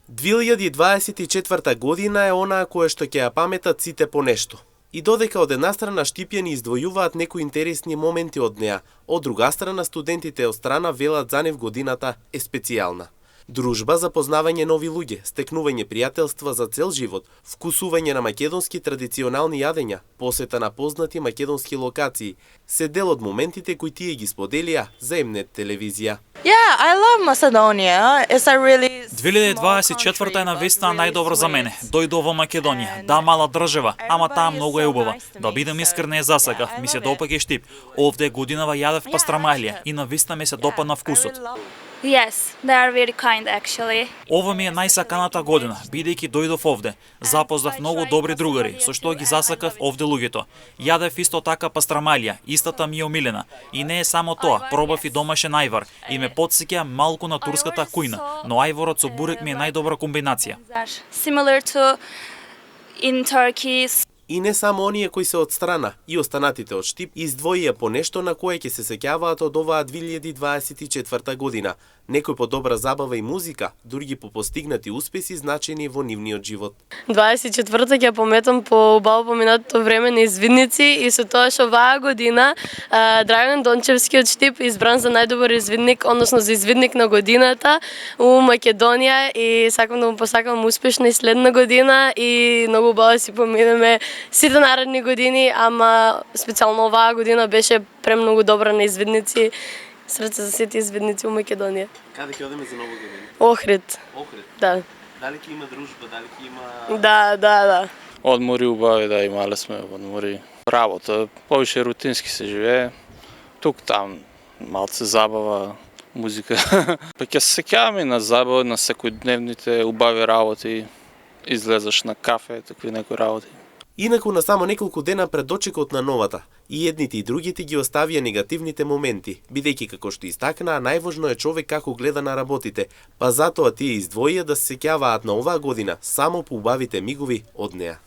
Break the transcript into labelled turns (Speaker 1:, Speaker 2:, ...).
Speaker 1: 2024 година е онаа која што ќе ја паметат сите по нешто. И додека од една страна Штипјани издвојуваат некои интересни моменти од неа, од друга страна студентите од страна велат за нив годината е специјална. Дружба, запознавање нови луѓе, стекнување пријателства за цел живот, вкусување на македонски традиционални јадења, посета на познати македонски локации, се дел од моментите кои тие ги споделија за Mnet телевизија.
Speaker 2: Yeah, I love Macedonia. It's a really
Speaker 3: 2024 е навистина најдобро за мене. Дојдов во Македонија. Да, мала држава, ама таа многу е убава. Да бидам искрен, не засакав. Ми се допаѓа Штип. Овде годинава јадев пастрамалија и навистина ми се допадна вкусот.
Speaker 4: Yes, they are very kind actually.
Speaker 3: Ова ми е најсаканата година, бидејќи дојдов овде. Запознав многу добри другари, со што ги засакав овде луѓето. Јадев исто така пастрамалија, истата ми е омилена. И не е само тоа, пробав и домашен ајвар и ме потсеќа малку на турската кујна, но ајворот со бурек ми е најдобра комбинација.
Speaker 4: Similar to in Turkey.
Speaker 1: И не само оние кои се од страна, и останатите од Штип издвоија по нешто на кое ќе се сеќаваат од оваа 2024 година. Некој по добра забава и музика, други по постигнати успеси значени во нивниот живот.
Speaker 5: 24-та ќе пометам по убаво поминатото време на извидници и со тоа што оваа година Драган Дончевски од Штип избран за најдобар извидник, односно за извидник на годината у Македонија и сакам да му посакам успешна и следна година и многу убаво да си поминеме сите наредни години, ама специјално оваа година беше премногу добра на извидници. Срце за сите извидници у Македонија.
Speaker 1: Каде ќе одиме за нова година?
Speaker 5: Охрид.
Speaker 1: Охрид?
Speaker 5: Да.
Speaker 1: Дали ќе има дружба, дали ќе има...
Speaker 5: Да.
Speaker 6: Одмори убави, да, имале сме одмори. Работа, повише рутински се живее. Тук, там, малце забава, музика. Па ќе се сеќаваме на забава, на секојдневните убави работи. Излезаш на кафе, такви некои работи.
Speaker 1: Инаку на само неколку дена пред дочекот на новата, и едните и другите ги оставија негативните моменти, бидејќи како што истакнаа, најважно е човек како гледа на работите, па затоа тие издвоија да се сеќаваат на оваа година само по убавите мигови од неа.